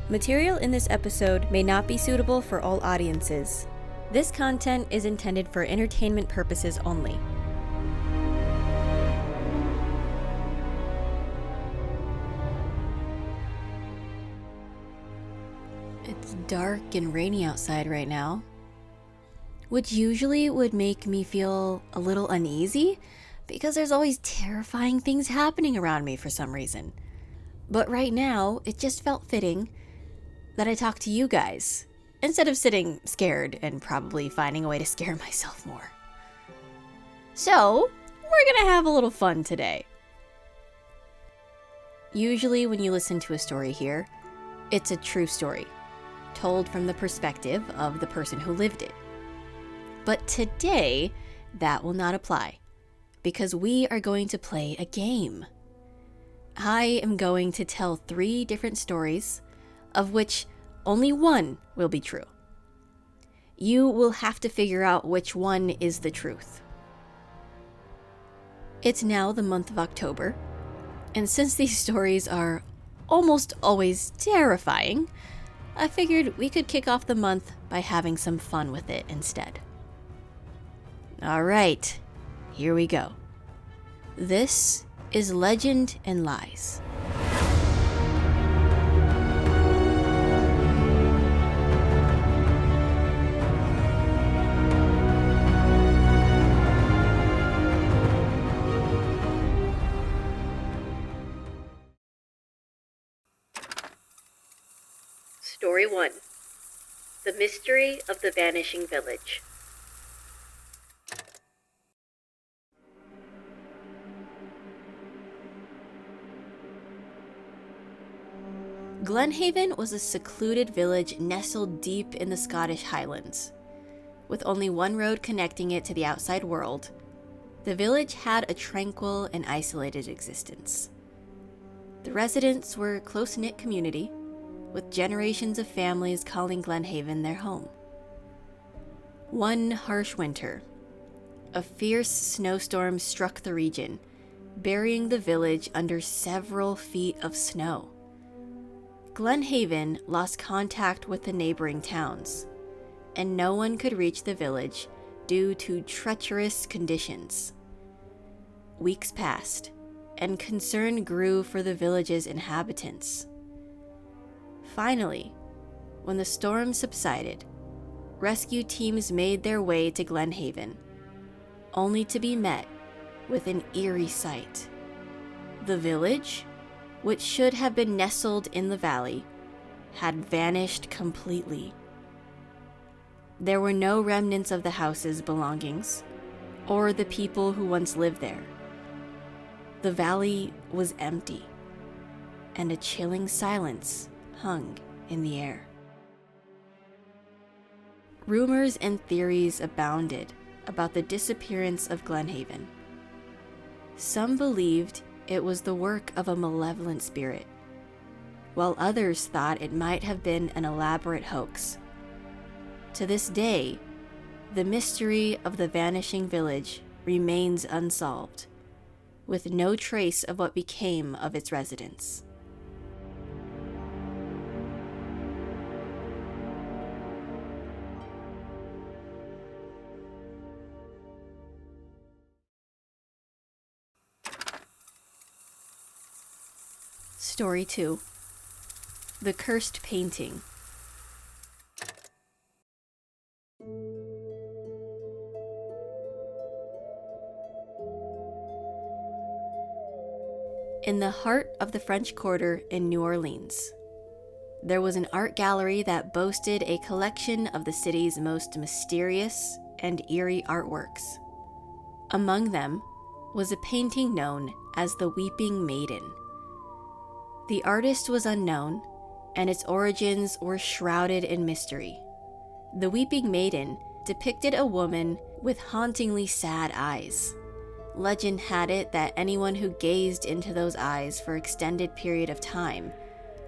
Material in this episode may not be suitable for all audiences. This content is intended for entertainment purposes only. It's dark and rainy outside right now, which usually would make me feel a little uneasy because there's always terrifying things happening around me for some reason. But right now, it just felt fitting that I talk to you guys instead of sitting scared and probably finding a way to scare myself more. So, we're gonna have a little fun today. Usually when you listen to a story here, it's a true story, told from the perspective of the person who lived it. But today, that will not apply, because we are going to play a game. I am going to tell 3 different stories, of which only one will be true. You will have to figure out which one is the truth. It's now the month of October, and since these stories are almost always terrifying, I figured we could kick off the month by having some fun with it instead. Alright, here we go. This is Legend and Lies. Story 1. The Mystery of the Vanishing Village. Glenhaven was a secluded village nestled deep in the Scottish Highlands. With only one road connecting it to the outside world, the village had a tranquil and isolated existence. The residents were a close-knit community, with generations of families calling Glenhaven their home. One harsh winter, a fierce snowstorm struck the region, burying the village under several feet of snow. Glenhaven lost contact with the neighboring towns, and no one could reach the village due to treacherous conditions. Weeks passed, and concern grew for the village's inhabitants. Finally, when the storm subsided, rescue teams made their way to Glenhaven, only to be met with an eerie sight. The village, which should have been nestled in the valley, had vanished completely. There were no remnants of the house's belongings, or the people who once lived there. The valley was empty, and a chilling silence hung in the air. Rumors and theories abounded about the disappearance of Glenhaven. Some believed it was the work of a malevolent spirit, while others thought it might have been an elaborate hoax. To this day, the mystery of the vanishing village remains unsolved, with no trace of what became of its residents. Story 2. The Cursed Painting. In the heart of the French Quarter in New Orleans, there was an art gallery that boasted a collection of the city's most mysterious and eerie artworks. Among them was a painting known as the Weeping Maiden. The artist was unknown, and its origins were shrouded in mystery. The Weeping Maiden depicted a woman with hauntingly sad eyes. Legend had it that anyone who gazed into those eyes for an extended period of time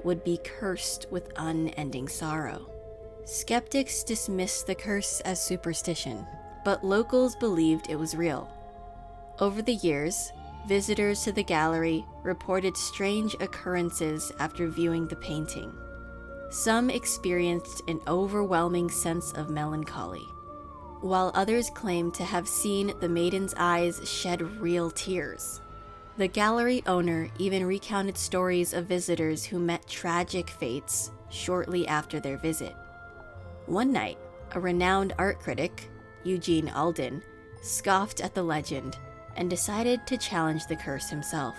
would be cursed with unending sorrow. Skeptics dismissed the curse as superstition, but locals believed it was real. Over the years, visitors to the gallery reported strange occurrences after viewing the painting. Some experienced an overwhelming sense of melancholy, while others claimed to have seen the maiden's eyes shed real tears. The gallery owner even recounted stories of visitors who met tragic fates shortly after their visit. One night, a renowned art critic, Eugene Alden, scoffed at the legend and decided to challenge the curse himself.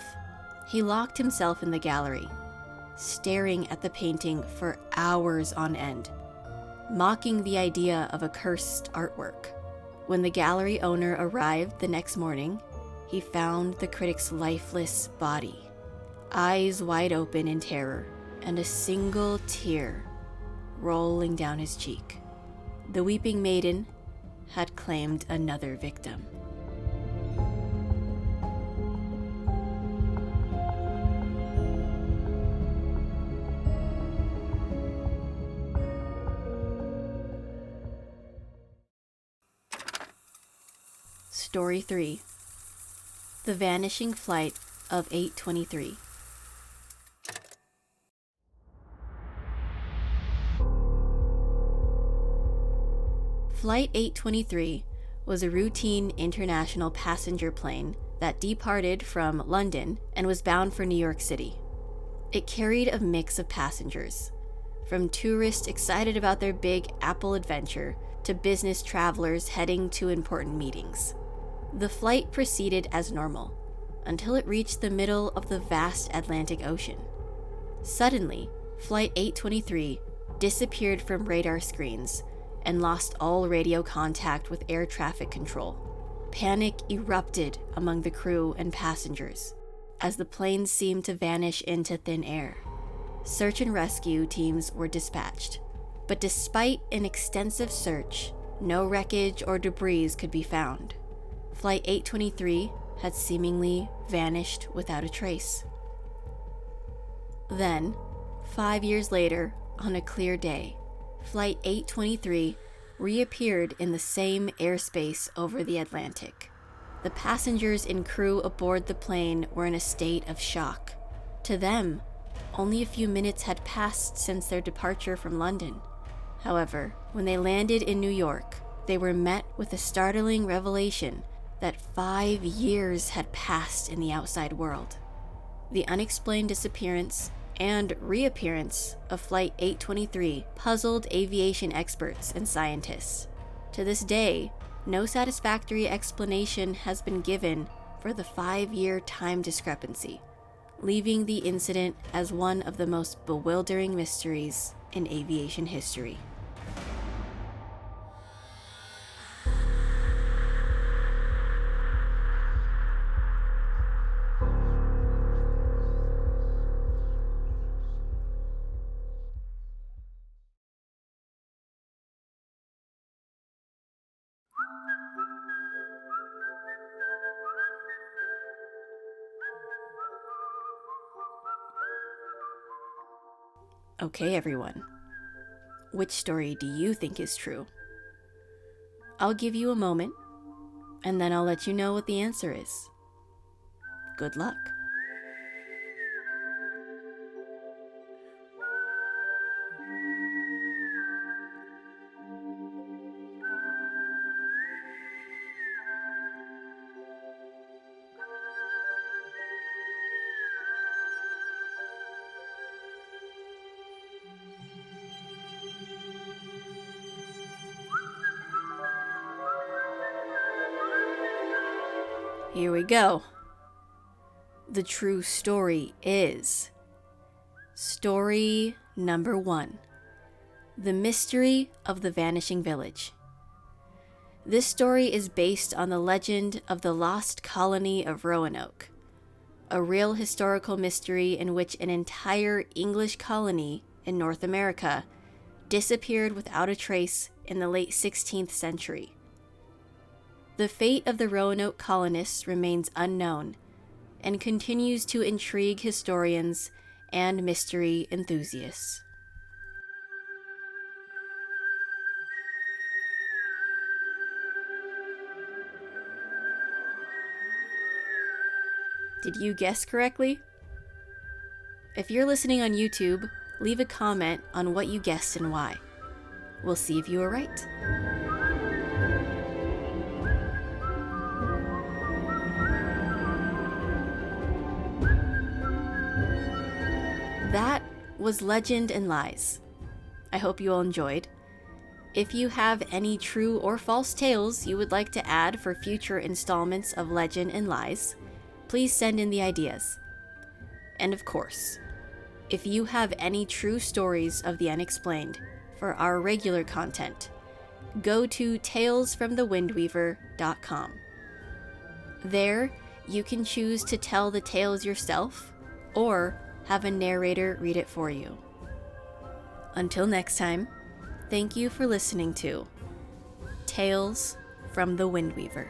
He locked himself in the gallery, staring at the painting for hours on end, mocking the idea of a cursed artwork. When the gallery owner arrived the next morning, he found the critic's lifeless body, eyes wide open in terror, and a single tear rolling down his cheek. The weeping maiden had claimed another victim. Story 3. The Vanishing Flight of 823. Flight 823 was a routine international passenger plane that departed from London and was bound for New York City. It carried a mix of passengers, from tourists excited about their big Apple adventure to business travelers heading to important meetings. The flight proceeded as normal until it reached the middle of the vast Atlantic Ocean. Suddenly, Flight 823 disappeared from radar screens and lost all radio contact with air traffic control. Panic erupted among the crew and passengers as the plane seemed to vanish into thin air. Search and rescue teams were dispatched, but despite an extensive search, no wreckage or debris could be found. Flight 823 had seemingly vanished without a trace. Then, 5 years later, on a clear day, Flight 823 reappeared in the same airspace over the Atlantic. The passengers and crew aboard the plane were in a state of shock. To them, only a few minutes had passed since their departure from London. However, when they landed in New York, they were met with a startling revelation that 5 years had passed in the outside world. The unexplained disappearance and reappearance of Flight 823 puzzled aviation experts and scientists. To this day, no satisfactory explanation has been given for the 5-year time discrepancy, leaving the incident as one of the most bewildering mysteries in aviation history. Okay, everyone. Which story do you think is true? I'll give you a moment, and then I'll let you know what the answer is. Good luck. Here we go. The true story is story number 1, The Mystery of the Vanishing Village. This story is based on the legend of the lost colony of Roanoke, a real historical mystery in which an entire English colony in North America disappeared without a trace in the late 16th century. The fate of the Roanoke colonists remains unknown and continues to intrigue historians and mystery enthusiasts. Did you guess correctly? If you're listening on YouTube, leave a comment on what you guessed and why. We'll see if you were right. That was Legend and Lies. I hope you all enjoyed. If you have any true or false tales you would like to add for future installments of Legend and Lies, please send in the ideas. And of course, if you have any true stories of the unexplained for our regular content, go to talesfromthewindweaver.com. There, you can choose to tell the tales yourself or have a narrator read it for you. Until next time, thank you for listening to Tales from the Windweaver.